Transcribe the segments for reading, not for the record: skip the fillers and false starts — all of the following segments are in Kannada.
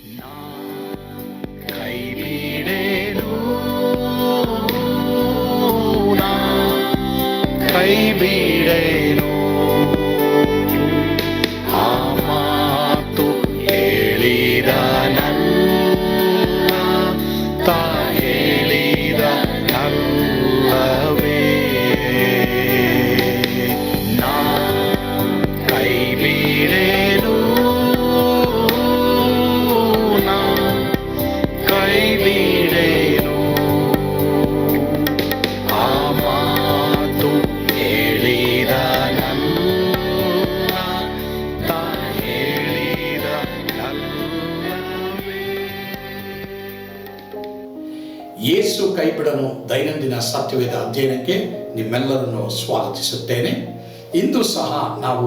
ಕೈ ಬಿಡೇನು, ಕೈ ಬಿಡೇನು, ಆ ಮಾತು ಹೇಳಿದ ತಾ ಹೇಳಿದ ನಲ್ಲವೇ. ನಾ ಕೈ ಬಿಡೇನು, ನಾ ಕೈ ಬಿಡೇನು, ಆ ಮಾತು ಹೇಳಿದ ತಾ ಹೇಳಿದ ನಲ್ಲವೇ. ಯೇಸು ಕೈಬಿಡನು ದೈನಂದಿನ ಸತ್ಯವೇದ ಅಧ್ಯಯನಕ್ಕೆ ನಿಮ್ಮೆಲ್ಲರನ್ನು ಸ್ವಾಗತಿಸುತ್ತೇನೆ. ಇಂದು ಸಹ ನಾವು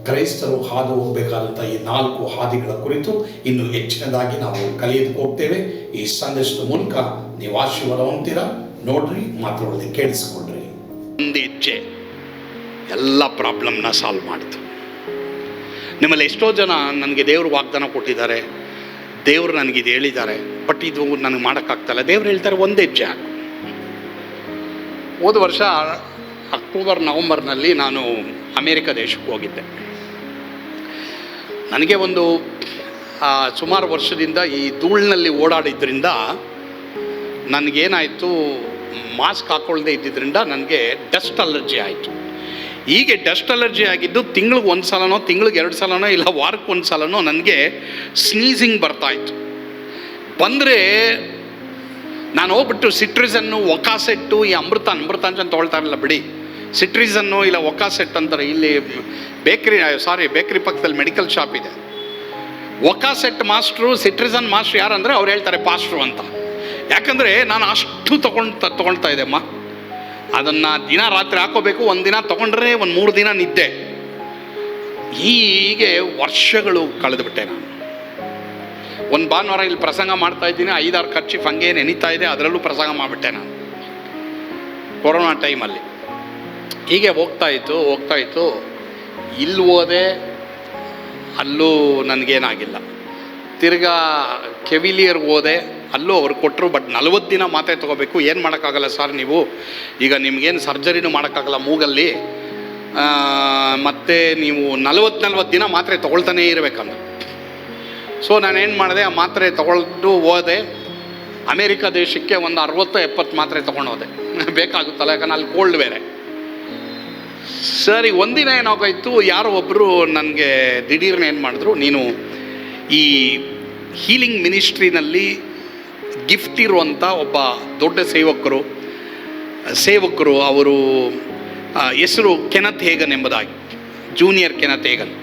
ಕ್ರೈಸ್ತರು ಹಾದು ಹೋಗಬೇಕಾದಂಥ ಈ 4 ಹಾದಿಗಳ ಕುರಿತು ಇನ್ನೂ ಹೆಚ್ಚಿನದಾಗಿ ನಾವು ಕಲಿಯೋದಕ್ಕೆ ಹೋಗ್ತೇವೆ. ಈ ಸಂದೇಶದ ಮೂಲಕ ನೀವು ಆಶೀರ್ವಾದ ಹೊಂದ್ತೀರಾ. ನೋಡ್ರಿ, ಮಾತುಗಳಲ್ಲಿ ಕೇಳಿಸ್ಕೊಳ್ರಿ. ಒಂದು ಹೆಜ್ಜೆ ಎಲ್ಲ ಪ್ರಾಬ್ಲಮ್ನ ಸಾಲ್ವ್ ಮಾಡ್ತು. ನಿಮ್ಮಲ್ಲಿ ಎಷ್ಟೋ ಜನ ನನಗೆ ದೇವರು ವಾಗ್ದಾನ ಕೊಟ್ಟಿದ್ದಾರೆ, ದೇವರು ನನಗಿದು ಹೇಳಿದ್ದಾರೆ, ಬಟ್ ಇದು ನನಗೆ ಮಾಡೋಕ್ಕಾಗ್ತಾಯಿಲ್ಲ. ದೇವ್ರು ಹೇಳ್ತಾರೆ ಒಂದು ಹೆಜ್ಜೆ ಹಾಕು. ಹೋದ ವರ್ಷ ಅಕ್ಟೋಬರ್ ನವಂಬರ್ನಲ್ಲಿ ನಾನು ಅಮೇರಿಕ ದೇಶಕ್ಕೆ ಹೋಗಿದ್ದೆ. ನನಗೆ ಒಂದು ಸುಮಾರು ವರ್ಷದಿಂದ ಈ ಧೂಳಿನಲ್ಲಿ ಓಡಾಡಿದ್ರಿಂದ ನನಗೇನಾಯಿತು, ಮಾಸ್ಕ್ ಹಾಕ್ಕೊಳ್ಳದೆ ಇದ್ದಿದ್ದರಿಂದ ನನಗೆ ಡಸ್ಟ್ ಅಲರ್ಜಿ ಆಯಿತು. ಹೀಗೆ ಡಸ್ಟ್ ಅಲರ್ಜಿ ಆಗಿದ್ದು ತಿಂಗಳಿಗೆ 1 ಸಲನೋ ತಿಂಗಳಿಗೆ 2 ಸಲನೋ ಇಲ್ಲ ವಾರಕ್ಕೆ 1 ಸಲನೋ ನನಗೆ ಸ್ನೀಸಿಂಗ್ ಬರ್ತಾಯಿತ್ತು. ಬಂದರೆ ನಾನು ಹೋಗ್ಬಿಟ್ಟು ಸಿಟ್ರಿಸನ್ನು, ಒಕಾಸೆಟ್ಟು, ಈ ಅಮೃತ ಅಂತ ತೊಗೊಳ್ತಾ ಇರಲಿಲ್ಲ ಬಿಡಿ, ಸಿಟ್ರಿಸನ್ನು ಇಲ್ಲ ಒಕಾಸೆಟ್ ಅಂತಾರೆ. ಇಲ್ಲಿ ಬೇಕ್ರಿ ಪಕ್ಕದಲ್ಲಿ ಮೆಡಿಕಲ್ ಶಾಪ್ ಇದೆ. ಒಕಾಸೆಟ್ ಮಾಸ್ಟ್ರು, ಸಿಟ್ರಿಸನ್ ಮಾಸ್ಟ್ರು ಯಾರಂದರೆ ಅವ್ರು ಹೇಳ್ತಾರೆ ಪಾಸ್ಟ್ರು ಅಂತ. ಯಾಕಂದರೆ ನಾನು ಅಷ್ಟು ತೊಗೊಳ್ತಾ ಇದ್ದೆಮ್ಮ. ಅದನ್ನು ದಿನ ರಾತ್ರಿ ಹಾಕೋಬೇಕು. ಒಂದು ದಿನ ತೊಗೊಂಡ್ರೆ ಒಂದು 3 ದಿನ ನಿದ್ದೆ. ಹೀಗೆ ವರ್ಷಗಳು ಕಳೆದುಬಿಟ್ಟೆ ನಾನು. ಒಂದು ಭಾನುವಾರ ಇಲ್ಲಿ ಪ್ರಸಂಗ ಮಾಡ್ತಾಯಿದ್ದೀನಿ, 5-6 ಖರ್ಚು ಹಂಗೆ ನೆನೀತಾ ಇದೆ, ಅದರಲ್ಲೂ ಪ್ರಸಂಗ ಮಾಡಿಬಿಟ್ಟೆ ನಾನು ಕೊರೋನಾ ಟೈಮಲ್ಲಿ. ಹೀಗೆ ಹೋಗ್ತಾಯಿತ್ತು. ಇಲ್ಲಿ ಹೋದೆ, ಅಲ್ಲೂ ನನಗೇನಾಗಿಲ್ಲ. ತಿರ್ಗಾ ಕೆವಿಲಿಯರ್ಗೆ ಹೋದೆ, ಅಲ್ಲೂ ಅವ್ರು ಕೊಟ್ಟರು, ಬಟ್ 40 ದಿನ ಮಾತ್ರೆ ತೊಗೋಬೇಕು. ಏನು ಮಾಡೋಕ್ಕಾಗಲ್ಲ ಸರ್, ನೀವು ಈಗ ನಿಮಗೇನು ಸರ್ಜರಿನೂ ಮಾಡೋಕ್ಕಾಗಲ್ಲ ಮೂಗಲ್ಲಿ, ಮತ್ತು ನೀವು 40 ದಿನ ಮಾತ್ರೆ ತೊಗೊಳ್ತಾನೇ ಇರಬೇಕಂದ್ರೆ. ಸೊ ನಾನೇನು ಮಾಡಿದೆ, ಆ ಮಾತ್ರೆ ತೊಗೊಳ್ದು ಹೋದೆ. ಅಮೇರಿಕಾ ದೇಶಕ್ಕೆ ಒಂದು 60-70 ಮಾತ್ರೆ ತೊಗೊಂಡೋದೆ, ಬೇಕಾಗುತ್ತಲ್ಲ, ಯಾಕಂದ್ರೆ ಅಲ್ಲಿ ಕೋಲ್ಡ್ ಬೇರೆ. ಸರಿ, ಒಂದಿನ ಏನಾಗೋಯ್ತು, ಯಾರೋ ಒಬ್ಬರು ನನಗೆ ದಿಢೀರ್ನ ಏನು ಮಾಡಿದ್ರು, ನೀನು ಈ ಹೀಲಿಂಗ್ ಮಿನಿಸ್ಟ್ರಿನಲ್ಲಿ ಗಿಫ್ಟ್ ಇರುವಂಥ ಒಬ್ಬ ದೊಡ್ಡ ಸೇವಕರು ಅವರು ಹೆಸರು ಕೆನತ್ ಹೇಗನ್ ಎಂಬುದಾಗಿ, ಜೂನಿಯರ್ ಕೆನತ್ ಹೇಗನ್.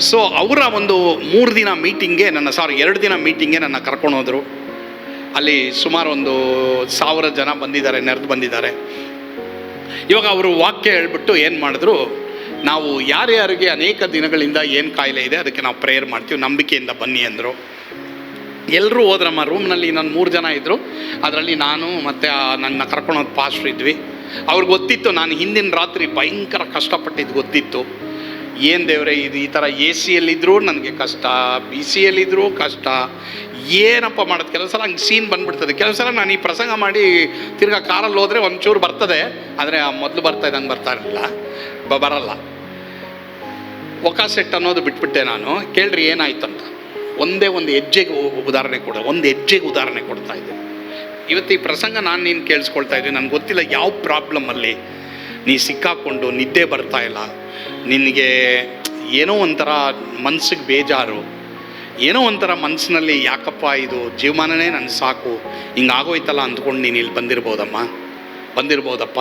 ಸೊ ಅವರ ಒಂದು 2 ದಿನ ಮೀಟಿಂಗ್ಗೆ ನನ್ನ ಕರ್ಕೊಂಡು ಹೋದರು. ಅಲ್ಲಿ ಸುಮಾರು ಒಂದು 1000 ಜನ ನೆರೆದು ಬಂದಿದ್ದಾರೆ. ಇವಾಗ ಅವರು ವಾಕ್ಯ ಹೇಳ್ಬಿಟ್ಟು ಏನು ಮಾಡಿದ್ರು, ನಾವು ಯಾರ್ಯಾರಿಗೆ ಅನೇಕ ದಿನಗಳಿಂದ ಏನು ಕಾಯಿಲೆ ಇದೆ ಅದಕ್ಕೆ ನಾವು ಪ್ರೇಯರ್ ಮಾಡ್ತೀವಿ, ನಂಬಿಕೆಯಿಂದ ಬನ್ನಿ ಅಂದರು. ಎಲ್ಲರೂ ಹೋದ್ರಮ್ಮ. ರೂಮ್ನಲ್ಲಿ ಇನ್ನೊಂದು 3 ಜನ ಇದ್ದರು. ಅದರಲ್ಲಿ ನಾನು ಮತ್ತು ನನ್ನ ಕರ್ಕೊಂಡೋದು ಪಾಸ್ಟ್ರು ಇದ್ವಿ. ಅವ್ರಿಗೆ ಗೊತ್ತಿತ್ತು ನಾನು ಹಿಂದಿನ ರಾತ್ರಿ ಭಯಂಕರ ಕಷ್ಟಪಟ್ಟಿದ್ದು ಗೊತ್ತಿತ್ತು. ಏನು ದೇವರೇ, ಇದು ಈ ಥರ AC ಯಲ್ಲಿದ್ದರೂ ನನಗೆ ಕಷ್ಟ, BCಯಲ್ಲಿದ್ದರೂ ಕಷ್ಟ, ಏನಪ್ಪ ಮಾಡೋದು. ಕೆಲವು ಸಲ ಹಂಗೆ ಸೀನ್ ಬಂದುಬಿಡ್ತದೆ. ಕೆಲವು ಸಲ ನಾನು ಈ ಪ್ರಸಂಗ ಮಾಡಿ ತಿರ್ಗಾ ಕಾರಲ್ಲಿ ಹೋದರೆ ಒಂಚೂರು ಬರ್ತದೆ, ಆದರೆ ಮೊದಲು ಬರ್ತಾಯಿದ್ದಂಗೆ ಬರ್ತಾ ಇರಲಿಲ್ಲ, ಬರಲ್ಲ. ಒಕಾಸೆಟ್ ಅನ್ನೋದು ಬಿಟ್ಬಿಟ್ಟೆ ನಾನು. ಕೇಳ್ರಿ ಏನಾಯ್ತು ಅಂತ. ಒಂದು ಹೆಜ್ಜೆಗೆ ಉದಾಹರಣೆ ಕೊಡ್ತಾ ಇದ್ದೆ. ಇವತ್ತು ಈ ಪ್ರಸಂಗ ನೀನು ಕೇಳಿಸ್ಕೊಳ್ತಾ ಇದ್ದೀನಿ. ನನಗೆ ಗೊತ್ತಿಲ್ಲ ಯಾವ ಪ್ರಾಬ್ಲಮ್ಮಲ್ಲಿ ನೀ ಸಿಕ್ಕಾಕ್ಕೊಂಡು ನಿದ್ದೆ ಬರ್ತಾಯಿಲ್ಲ, ನಿನಗೆ ಏನೋ ಒಂಥರ ಮನ್ಸಿಗೆ ಬೇಜಾರು, ಏನೋ ಒಂಥರ ಮನಸ್ಸಿನಲ್ಲಿ ಯಾಕಪ್ಪ ಇದು ಜೀವಮಾನನೇ ನನ್ನ ಸಾಕು ಹಿಂಗಾಗೋಯ್ತಲ್ಲ ಅಂದ್ಕೊಂಡು ನೀನು ಇಲ್ಲಿ ಬಂದಿರ್ಬೋದಪ್ಪ.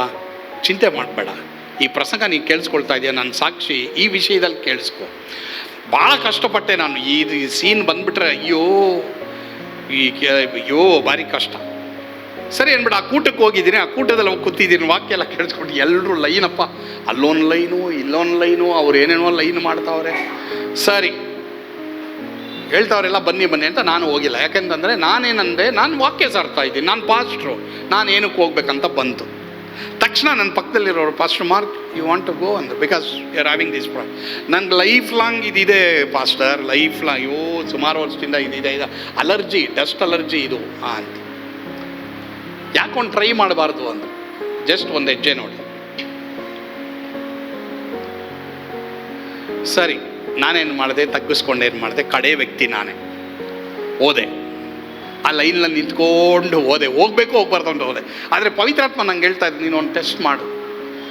ಚಿಂತೆ ಮಾಡಬೇಡ, ಈ ಪ್ರಸಂಗ ನೀನು ಕೇಳಿಸ್ಕೊಳ್ತಾ ಇದೆಯಾ, ನನ್ನ ಸಾಕ್ಷಿ, ಈ ವಿಷಯದಲ್ಲಿ ಕೇಳಿಸ್ಕೊ. ಭಾಳ ಕಷ್ಟಪಟ್ಟೆ ನಾನು. ಈ ಸೀನ್ ಬಂದುಬಿಟ್ರೆ ಅಯ್ಯೋ ಭಾರಿ ಕಷ್ಟ. ಸರಿ ಅಂದ್ಬಿಟ್ಟು ಆ ಕೂಟಕ್ಕೆ ಹೋಗಿದ್ದೀನಿ. ಆ ಕೂಟದಲ್ಲಿ ಹೋಗಿ ಕೂತಿದ್ದೀನಿ, ವಾಕ್ಯ ಎಲ್ಲ ಕೇಳಿಸ್ಕೊಂಡು ಎಲ್ಲರೂ ಲೈನಪ್ಪ, ಅಲ್ಲೊಂದು ಲೈನು ಇಲ್ಲೊಂದು ಲೈನು, ಅವ್ರು ಏನೇನೋ ಲೈನ್ ಮಾಡ್ತಾವ್ರೆ. ಸರಿ ಹೇಳ್ತಾವ್ರೆಲ್ಲ ಬನ್ನಿ ಅಂತ ನಾನು ಹೋಗಿಲ್ಲ. ಯಾಕೆಂತಂದರೆ ನಾನೇನಂದೆ, ನಾನು ವಾಕ್ಯ ಸಾರ್ತಾ ಇದ್ದೀನಿ, ನಾನು ಪಾಸ್ಟ್ರು, ನಾನು ಏನಕ್ಕೆ ಹೋಗ್ಬೇಕಂತ ಬಂತು. ತಕ್ಷಣ ನನ್ನ ಪಕ್ಕದಲ್ಲಿರೋರು, pastor Mark you want to go ಅಂದರು, because you are having this problem. ನನಗೆ ಲೈಫ್ ಲಾಂಗ್ ಇದಿದೆ ಪಾಸ್ಟರ್, ಲೈಫ್ ಲಾಂಗ್, ಸುಮಾರು ವರ್ಷದಿಂದ ಇದಿದೆ, ಇದು ಅಲರ್ಜಿ, ಡಸ್ಟ್ ಅಲರ್ಜಿ ಇದು ಅಂತ. ಯಾಕೊಂಡು ಟ್ರೈ ಮಾಡಬಾರ್ದು ಅಂದರು. ಜಸ್ಟ್ ಒಂದು ಹೆಜ್ಜೆ ನೋಡಿ. ಸರಿ, ನಾನೇನು ಮಾಡಿದೆ, ತಗ್ಗಿಸ್ಕೊಂಡು ಏನು ಮಾಡಿದೆ, ಕಡೆ ವ್ಯಕ್ತಿ ನಾನೇ ಹೋದೆ. ಆ ಲೈನಲ್ಲಿ ನಿಂತ್ಕೊಂಡು ಹೋದೆ, ಹೋಗ್ಬಾರ್ದು ಅಂತ ಹೋದೆ. ಆದರೆ ಪವಿತ್ರಾತ್ಮ ನಂಗೆ ಹೇಳ್ತಾ ಇದ್ದೆ, ನೀನು ಒಂದು ಟೆಸ್ಟ್ ಮಾಡು,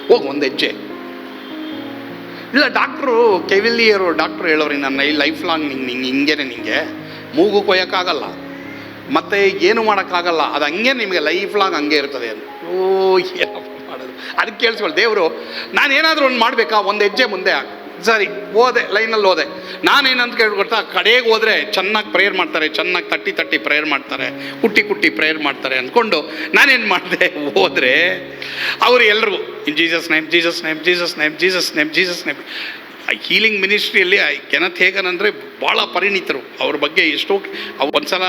ಹೋಗು ಒಂದು ಹೆಜ್ಜೆ. ಇಲ್ಲ ಡಾಕ್ಟ್ರು ಕೆವಿಲಿಯರು ಡಾಕ್ಟ್ರು ಹೇಳೋರಿ, ನನ್ನ ಲೈಫ್ ಲಾಂಗ್ ನಿಂಗೆ ಮೂಗು ಕೊಯ್ಯೋಕ್ಕಾಗಲ್ಲ, ಮತ್ತು ಏನು ಮಾಡೋಕ್ಕಾಗಲ್ಲ, ಅದು ಹಂಗೆ ನಿಮಗೆ ಲೈಫ್ ಲಾಂಗ್ ಹಂಗೆ ಇರ್ತದೆ ಅಂತ. ಏನಪ್ಪ ಮಾಡೋದು? ಅದಕ್ಕೆ ಕೇಳಿಸ್ಕೊಳ್ಳಿ, ದೇವರು ನಾನೇನಾದರೂ ಒಂದು ಮಾಡಬೇಕಾ, ಒಂದು ಹೆಜ್ಜೆ ಮುಂದೆ ಹಾಕಿ. ಸರಿ ಹೋದೆ, ಲೈನಲ್ಲಿ ಹೋದೆ. ನಾನೇನಂತ ಕೇಳ್ಕೊಡ್ತಾ, ಕಡೆಗೆ ಹೋದರೆ ಚೆನ್ನಾಗಿ ಪ್ರೇಯರ್ ಮಾಡ್ತಾರೆ, ಚೆನ್ನಾಗಿ ತಟ್ಟಿ ಪ್ರೇಯರ್ ಮಾಡ್ತಾರೆ, ಕುಟ್ಟಿ ಪ್ರೇಯರ್ ಮಾಡ್ತಾರೆ ಅಂದ್ಕೊಂಡು ನಾನೇನು ಮಾಡಿದೆ, ಹೋದರೆ ಅವರು ಎಲ್ಲರಿಗೂ in Jesus name, Jesus name, Jesus name, Jesus name, Jesus name. Healing ಮಿನಿಸ್ಟ್ರಿಯಲ್ಲಿ ಕೆನತ್ ಹೇಗನ್ ಅಂದರೆ ಭಾಳ ಪರಿಣಿತರು. ಅವ್ರ ಬಗ್ಗೆ ಎಷ್ಟೋ ಒಂದ್ಸಲ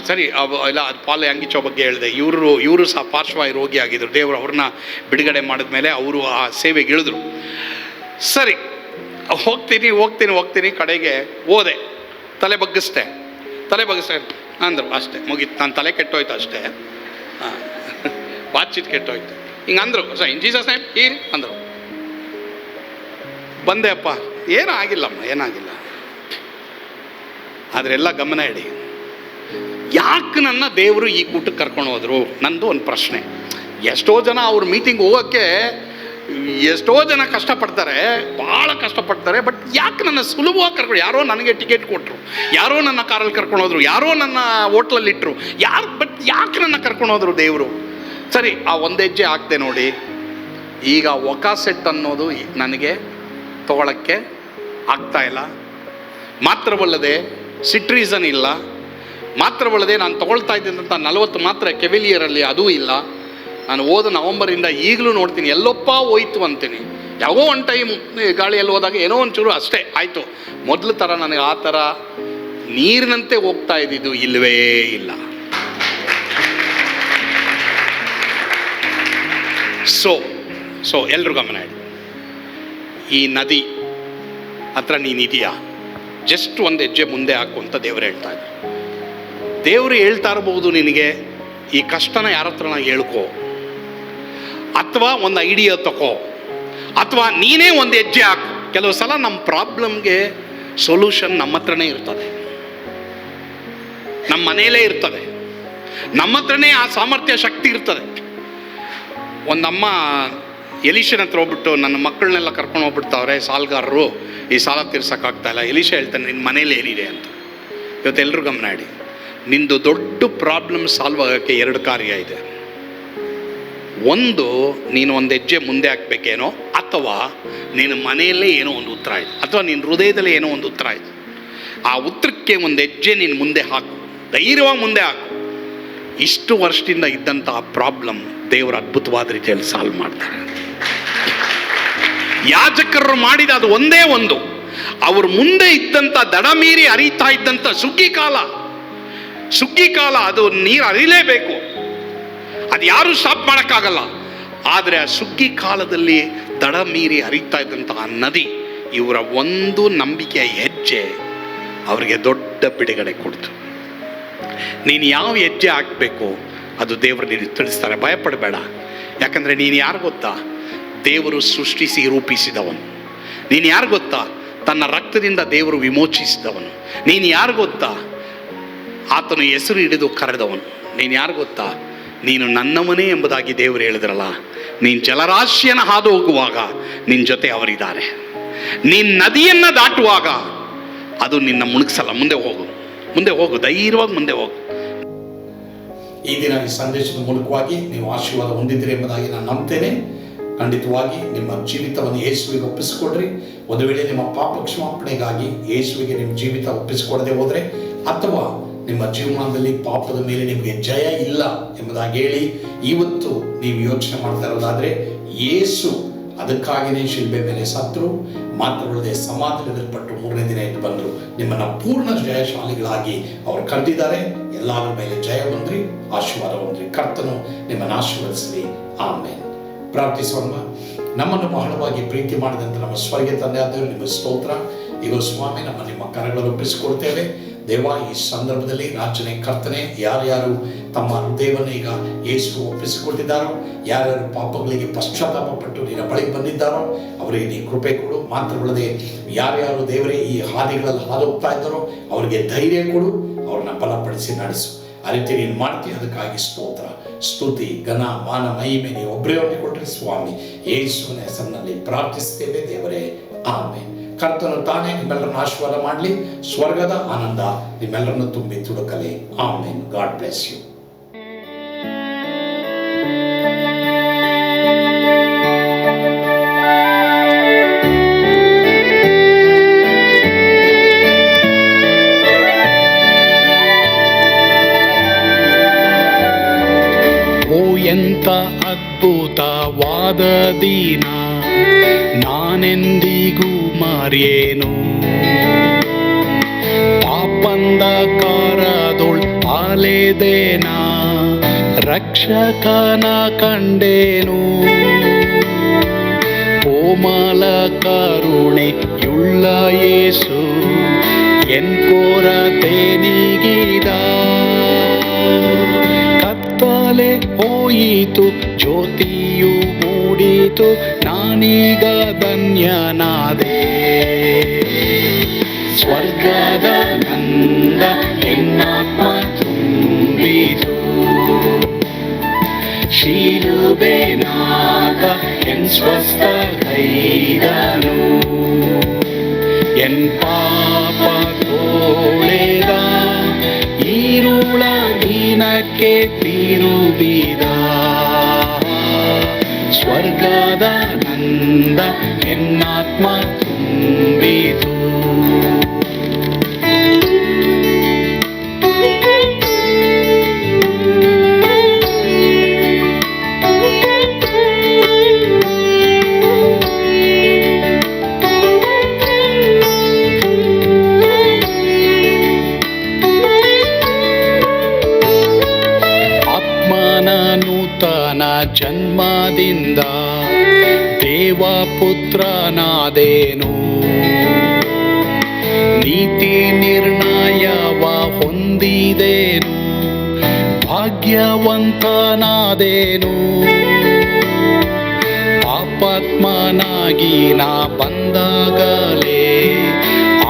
ಸರಿ ಇಲ್ಲ, ಅದು ಪಾಲ್ ಯಾಂಗಿಚೋ ಬಗ್ಗೆ ಹೇಳಿದೆ. ಇವರು ಸಹ ಪಾರ್ಶ್ವವಾಯು ರೋಗಿ ಆಗಿದ್ದರು. ದೇವರು ಅವ್ರನ್ನ ಬಿಡುಗಡೆ ಮಾಡಿದ್ಮೇಲೆ ಅವರು ಆ ಸೇವೆಗೆ ಇಳಿದ್ರು. ಸರಿ, ಹೋಗ್ತೀನಿ ಕಡೆಗೆ ಹೋದೆ, ತಲೆ ಬಗ್ಗಿಸ್ದೆ ಅಂದರು, ಅಷ್ಟೇ ಮುಗೀತು. ನಾನು ತಲೆ ಕೆಟ್ಟೋಯ್ತು ಅಷ್ಟೇ, ಬಾಚಿತ್ ಕೆಟ್ಟೋಯ್ತು. ಹಿಂಗೆ ಅಂದರು, ಇನ್ ಜೀಸಸ್ ನೇಮ್ ಹೀಲ್ ಅಂದರು. ಬಂದೆ, ಅಪ್ಪ ಏನೂ ಆಗಿಲ್ಲಮ್ಮ, ಏನಾಗಿಲ್ಲ. ಆದರೆ ಎಲ್ಲ ಗಮನ ಇಡಿ, ಯಾಕೆ ನನ್ನ ದೇವರು ಈ ಕೂಟಕ್ಕೆ ಕರ್ಕೊಂಡು ಹೋದರು? ನಂದು ಒಂದು ಪ್ರಶ್ನೆ. ಎಷ್ಟೋ ಜನ ಅವ್ರ ಮೀಟಿಂಗ್ ಹೋಗೋಕ್ಕೆ ಎಷ್ಟೋ ಜನ ಕಷ್ಟಪಡ್ತಾರೆ, ಭಾಳ ಕಷ್ಟಪಡ್ತಾರೆ. ಬಟ್ ಯಾಕೆ ನನ್ನ ಸುಲಭವಾಗಿ ಕರ್ಕೊಂಡು, ಯಾರೋ ನನಗೆ ಟಿಕೆಟ್ ಕೊಟ್ಟರು, ಯಾರೋ ನನ್ನ ಕಾರಲ್ಲಿ ಕರ್ಕೊಂಡು ಹೋದ್ರು, ಯಾರೋ ನನ್ನ ಹೋಟ್ಲಲ್ಲಿ ಇಟ್ಟರು, ಬಟ್ ಯಾಕೆ ನನ್ನ ಕರ್ಕೊಂಡು ಹೋದ್ರು ದೇವರು? ಸರಿ, ಆ ಒಂದು ಹೆಜ್ಜೆ ಹಾಕ್ದೆ ನೋಡಿ. ಈಗ ಒಕಾಸೆಟ್ ಅನ್ನೋದು ನನಗೆ ತೊಗೊಳಕ್ಕೆ ಆಗ್ತಾಯಿಲ್ಲ. ಮಾತ್ರವಲ್ಲದೆ ಸಿಟ್ರೀಸನ್ ಇಲ್ಲ, ಮಾತ್ರವಲ್ಲದೆ ನಾನು ತೊಗೊಳ್ತಾ ಇದ್ದಂಥ 40 ಮಾತ್ರ ಕೆವಿಲಿಯರಲ್ಲಿ ಅದೂ ಇಲ್ಲ. ನಾನು ಹೋದ ನವಂಬರಿಂದ ಈಗಲೂ ನೋಡ್ತೀನಿ, ಎಲ್ಲೊಪ್ಪ ಹೋಯ್ತು ಅಂತೀನಿ. ಯಾವೋ ಒಂದು ಟೈಮ್ ಗಾಳಿಯಲ್ಲಿ ಹೋದಾಗ ಏನೋ ಒಂಚೂರು ಅಷ್ಟೇ ಆಯಿತು. ಮೊದಲು ಥರ ನನಗೆ ಆ ಥರ ನೀರಿನಂತೆ ಹೋಗ್ತಾ ಇದ್ದಿದ್ದು ಇಲ್ಲವೇ ಇಲ್ಲ. ಸೊ ಎಲ್ರೂ ಗಮನ ಇಡಿ, ಈ ನದಿ ಹತ್ರ ನೀನಿದೆಯಾ, ಜಸ್ಟ್ ಒಂದು ಹೆಜ್ಜೆ ಮುಂದೆ ಹಾಕು ಅಂತ ದೇವರು ಹೇಳ್ತಾ ಇದ್ದಾರೆ. ದೇವರು ಹೇಳ್ತಾ ಇರ್ಬೋದು ನಿನಗೆ, ಈ ಕಷ್ಟನ ಯಾರ ಹತ್ರನ ಹೇಳ್ಕೊ, ಅಥವಾ ಒಂದು ಐಡಿಯಾ ತಗೋ, ಅಥವಾ ನೀನೇ ಒಂದು ಹೆಜ್ಜೆ ಹಾಕು. ಕೆಲವು ಸಲ ನಮ್ಮ ಪ್ರಾಬ್ಲಮ್ಗೆ ಸೊಲ್ಯೂಷನ್ ನಮ್ಮ ಹತ್ರನೇ ಇರ್ತದೆ, ನಮ್ಮ ಮನೆಯಲ್ಲೇ ಇರ್ತದೆ, ನಮ್ಮ ಹತ್ರನೇ ಆ ಸಾಮರ್ಥ್ಯ ಶಕ್ತಿ ಇರ್ತದೆ. ಒಂದಮ್ಮ ಎಲಿಶನ ಹತ್ರ ಹೋಗ್ಬಿಟ್ಟು, ನನ್ನ ಮಕ್ಕಳನ್ನೆಲ್ಲ ಕರ್ಕೊಂಡು ಹೋಗ್ಬಿಡ್ತಾವ್ರೆ ಸಾಲಗಾರರು, ಈ ಸಾಲ ತೀರ್ಸೋಕ್ಕಾಗ್ತಾಯಿಲ್ಲ. ಎಲಿಶ ಹೇಳ್ತಾನೆ, ನಿನ್ನ ಮನೇಲಿ ಏನಿದೆ ಅಂತ. ಇವತ್ತೆಲ್ಲರೂ ಗಮನ ಇಡಿ, ನಿಂದು ದೊಡ್ಡ ಪ್ರಾಬ್ಲಮ್ ಸಾಲ್ವ್ ಆಗೋಕ್ಕೆ 2 ಕಾರ್ಯ ಇದೆ. ಒಂದು, ನೀನು ಒಂದು ಹೆಜ್ಜೆ ಮುಂದೆ ಹಾಕಬೇಕೇನೋ, ಅಥವಾ ನಿನ್ನ ಮನೆಯಲ್ಲೇ ಏನೋ ಒಂದು ಉತ್ತರ ಇದೆ, ಅಥವಾ ನಿನ್ನ ಹೃದಯದಲ್ಲೇ ಏನೋ ಒಂದು ಉತ್ತರ ಇದೆ. ಆ ಉತ್ತರಕ್ಕೆ ಒಂದು ಹೆಜ್ಜೆ ನೀನು ಮುಂದೆ ಹಾಕು, ಧೈರ್ಯವಾಗಿ ಮುಂದೆ ಹಾಕು. ಇಷ್ಟು ವರ್ಷದಿಂದ ಇದ್ದಂಥ ಆ ಪ್ರಾಬ್ಲಮ್ ದೇವರು ಅದ್ಭುತವಾದ ರೀತಿಯಲ್ಲಿ ಸಾಲ್ವ್ ಮಾಡ್ತಾರೆ. ಯಾಜಕರು ಮಾಡಿದ ಅದು ಒಂದೇ ಒಂದು, ಅವ್ರ ಮುಂದೆ ಇದ್ದಂಥ ದಡ ಮೀರಿ ಹರಿತಾ ಇದ್ದಂಥ ಸುಗ್ಗಿ ಕಾಲ, ಅದು ನೀರು ಹರಿಲೇಬೇಕು, ಅದು ಯಾರು ಸ್ಟಾಪ್ ಮಾಡೋಕ್ಕಾಗಲ್ಲ. ಆದರೆ ಆ ಸುಗ್ಗಿ ಕಾಲದಲ್ಲಿ ದಡ ಮೀರಿ ಹರಿತಾ ಇದ್ದಂತಹ ನದಿ, ಇವರ ಒಂದು ನಂಬಿಕೆಯ ಹೆಜ್ಜೆ ಅವರಿಗೆ ದೊಡ್ಡ ಬಿಡುಗಡೆ ಕೊಡ್ತು. ನೀನು ಯಾವ ಹೆಜ್ಜೆ ಹಾಕಬೇಕು ಅದು ದೇವರು ನೀನು ತಿಳಿಸ್ತಾರೆ. ಭಯಪಡಬೇಡ, ಯಾಕಂದರೆ ನೀನು ಯಾರು ಗೊತ್ತಾ? ದೇವರು ಸೃಷ್ಟಿಸಿ ರೂಪಿಸಿದವನು. ನೀನು ಯಾರು ಗೊತ್ತಾ? ತನ್ನ ರಕ್ತದಿಂದ ದೇವರು ವಿಮೋಚಿಸಿದವನು. ನೀನು ಯಾರು ಗೊತ್ತಾ? ಆತನು ಹೆಸರು ಹಿಡಿದು ಕರೆದವನು. ನೀನು ಯಾರು ಗೊತ್ತಾ? ನೀನು ನನ್ನವನೇ ಎಂಬುದಾಗಿ ದೇವರು ಹೇಳಿದ್ರಲ್ಲ. ನೀನು ಜಲರಾಶಿಯನ್ನು ಹಾದು ಹೋಗುವಾಗ ನಿನ್ನ ಜೊತೆ ಅವರಿದ್ದಾರೆ. ನೀನು ನದಿಯನ್ನು ದಾಟುವಾಗ ಅದು ನಿನ್ನ ಮುಳುಗಿಸಲ್ಲ. ಮುಂದೆ ಹೋಗು, ಧೈರ್ಯವಾಗಿ ಮುಂದೆ ಹೋಗು. ಈ ದಿನ ಈ ಸಂದೇಶದ ಮೂಲಕವಾಗಿ ನೀವು ಆಶೀರ್ವಾದ ಹೊಂದಿದ್ದೀರಿ ಎಂಬುದಾಗಿ ನಾನು ನಂಬ್ತೇನೆ. ಖಂಡಿತವಾಗಿ ನಿಮ್ಮ ಜೀವಿತವನ್ನು ಯೇಸುವಿಗೆ ಒಪ್ಪಿಸಿಕೊಡ್ರಿ. ಒಂದು ವೇಳೆ ನಿಮ್ಮ ಪಾಪ ಕ್ಷಮಾಪಣೆಗಾಗಿ ಯೇಸುವಿಗೆ ನಿಮ್ಮ ಜೀವಿತ ಒಪ್ಪಿಸಿಕೊಡದೆ ಹೋದರೆ, ಅಥವಾ ನಿಮ್ಮ ಜೀವನದಲ್ಲಿ ಪಾಪದ ಮೇಲೆ ನಿಮಗೆ ಜಯ ಇಲ್ಲ ಎಂಬುದಾಗಿ ಹೇಳಿ ಇವತ್ತು ನೀವು ಯೋಚನೆ ಮಾಡ್ತಾ ಇರೋದಾದರೆ, ಯೇಸು ಅದಕ್ಕಾಗಿಯೇ ಶಿಲ್ಬೆ ಮೇಲೆ ಸತ್ರು, ಮಾತ್ರವಲ್ಲದೆ ಸಮಾಧಾನದಲ್ಪಟ್ಟು 3ನೇ ದಿನ ಎದ್ದು ಬಂದರು. ನಿಮ್ಮನ್ನು ಪೂರ್ಣ ಜಯಶಾಲಿಗಳಾಗಿ ಅವರು ಕರೆದಿದ್ದಾರೆ. ಎಲ್ಲರ ಮೇಲೆ ಜಯ ಹೊಂದ್ರಿ, ಆಶೀರ್ವಾದ ಹೊಂದ್ರಿ. ಕರ್ತನು ನಿಮ್ಮನ್ನು ಆಶೀರ್ವದಿಸಲಿ. ಆಮೇಲೆ ಪ್ರಾರ್ಥಿಸೋಣ. ನಮ್ಮನ್ನು ಬಹಳವಾಗಿ ಪ್ರೀತಿ ಮಾಡಿದಂಥ ನಮ್ಮ ಸ್ವರ್ಗೀಯ ತಂದೆ ಆದವರು ನಿಮ್ಮ ಸ್ತೋತ್ರ. ಈಗ ಸ್ವಾಮಿ, ನಿಮ್ಮ ಕರಗಳನ್ನು ಒಪ್ಪಿಸಿಕೊಡ್ತೇವೆ. ದೇವ, ಈ ಸಂದರ್ಭದಲ್ಲಿ ರಾಜನೇ ಕರ್ತನೆ, ಯಾರ್ಯಾರು ತಮ್ಮ ಹೃದಯವನ್ನು ಈಗ ಯೇಸು ಒಪ್ಪಿಸಿಕೊಟ್ಟಿದ್ದಾರೋ, ಯಾರ್ಯಾರು ಪಾಪಗಳಿಗೆ ಪಶ್ಚಾತ್ತಾಪ ಪಟ್ಟು ನಿನ್ನ ಬಳಿಗೆ ಬಂದಿದ್ದಾರೋ ಅವರಿಗೆ ನೀ ಕೃಪೆ ಕೊಡು. ಮಾತ್ರವಲ್ಲದೆ ಯಾರ್ಯಾರು ದೇವರೇ ಈ ಹಾದಿಗಳಲ್ಲಿ ಹಾದೋಗ್ತಾ ಇದ್ದಾರೋ ಅವರಿಗೆ ಧೈರ್ಯ ಕೊಡು, ಅವ್ರನ್ನ ಬಲಪಡಿಸಿ ನಡೆಸು. ಆ ರೀತಿ ನೀನು ಮಾಡ್ತೀವಿ. ಅದಕ್ಕಾಗಿ ಸ್ತೋತ್ರ, ಸ್ತುತಿ, ಘನ, ಮಾನ, ಮಹಿಮೆ ನೀವು ಒಬ್ಬರೇ ಹೊಂದಿಕೊಟ್ರಿ ಸ್ವಾಮಿ. ಯೇಸುವಿನ ಹೆಸರಿನಲ್ಲಿ ಪ್ರಾರ್ಥಿಸ್ತೇವೆ ದೇವರೇ, ಆಮೇಲೆ. ಕರ್ತನು ತಾನೇ ನಿಮ್ಮೆಲ್ಲರನ್ನು ಆಶೀರ್ವಾದ ಮಾಡಲಿ. ಸ್ವರ್ಗದ ಆನಂದ ನಿಮ್ಮೆಲ್ಲರನ್ನು ತುಂಬಿ ತುಡುಕಲಿ. ಆಮೇನ್. God bless you. ಎಂಥ ಅದ್ಭುತವಾದ ದಿನ, ನಾನೆಂದಿಗೂ ಮರೆಯೇನು. ಪಾಪಂಧಕಾರದೊಳ್ ಅಲೆದೇನ, ರಕ್ಷಕನ ಕಂಡೇನು. ಕೋಮಲ ಕರುಣೆಯುಳ್ಳ ಯೇಸು ಎನ್ ಕೊರತೆ ನೀಗಿದ. ಕತ್ತಲೆ ಹೋಯಿತು, ಜ್ಯೋತಿಯು ಮೂಡಿತು, ನಾನೀಗ ಧನ್ಯನಾದೆ. ಸ್ವರ್ಗದ ನಂದ ಎನ್ನಾತ್ಮ ತುಂಬಿತು. ಶಿಲುಬೆನಾಗ ಎನ್ ಸ್ವಸ್ಥ ಕೈದನು. ಎನ್ ಪಾಪ ತೋಳೆದ, ಈರುಳ ದಿನಕ್ಕೆ ತಿರುಗಿದ. ಸ್ವರ್ಗದ ನಂದ ಎನ್ನಾತ್ಮ ತುಂಬಿತು. ಜನ್ಮದಿಂದ ದೇವಪುತ್ರನಾದೇನು. ನೀತಿ ನಿರ್ಣಯವ ಹೊಂದಿದೇನು, ಭಾಗ್ಯವಂತನಾದೇನು. ಪಾಪಾತ್ಮನಾಗಿ ನಾ ಬಂದಾಗಲೇ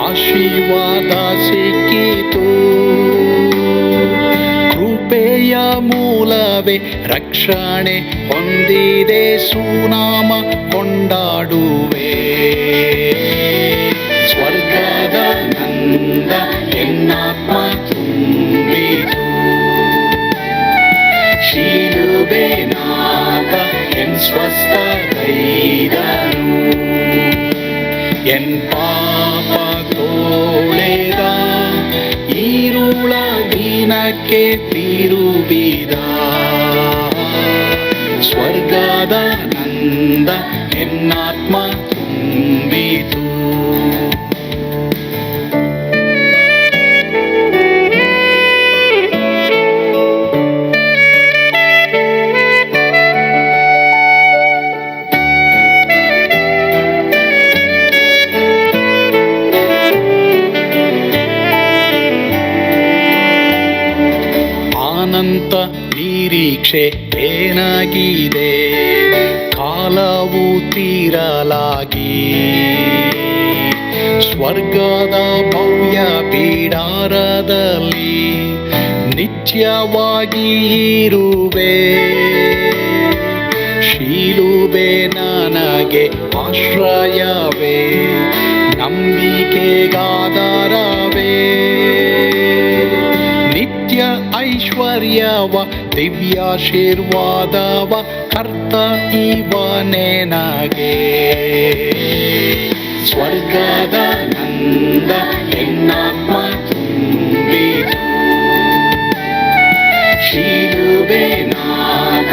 ಆಶೀರ್ವಾದ ಸಿಕ್ಕಿತು. ಕೃಪೆಯ ಮೂಲವೇ ರಕ್ಷಣೆ ಹೊಂದಿದೆ, ಸುನಾಮ ಕೊಂಡಾಡುವೆ. ಸ್ವರ್ಗದ ನಂದ ಎನ್ನಾತ್ಮ ತುಂಬಿತು. ಶಿಲುಬೆನಾಗ ಎನ್ ಸ್ವಸ್ಥ ಕೈದನು. ಎನ್ ಪಾಪ ತೋಳೆದ, ಈರುಳ ದಿನಕ್ಕೆ ತಿರುಗಿದ. ಸ್ವರ್ಗದ ನಂದ ಎನ್ನಾತ್ಮ ತುಂಬಿತು. ಅನಂತ ನಿರೀಕ್ಷೆ ಏನಾಗಿದೆ, ಕಾಲವು ತೀರಲಾಗಿ. ಸ್ವರ್ಗದ ಭವ್ಯ ಪೀಡಾರದಲ್ಲಿ ನಿತ್ಯವಾಗಿ ಇರುವೆ. ಶಿಲುಬೆ ನನಗೆ ಆಶ್ರಯವೇ, ನಂಬಿಕೆಗಾಧಾರವೇ. ನಿತ್ಯ ಐಶ್ವರ್ಯವ ದಿವ್ಯಾಶೀರ್ವಾದವ ಕರ್ತ ಇವನೇ ನಗೆ. ಸ್ವರ್ಗದ ನಂದ ಎನ್ನಾತ್ಮ ತುಂಬಿತು. ಶಿಲುಬೆನಾಗ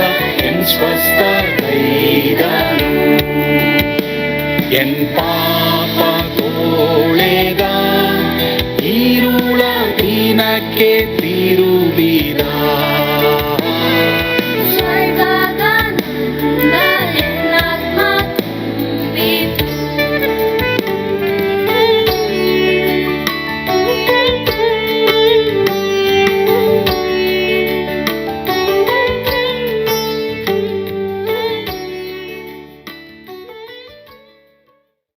ಎನ್ ಸ್ವಸ್ಥ ಕೈದನು. ಎನ್ ಪಾಪ ತೋಳೆದ ಈರುಳ ದಿನಕ್ಕೆ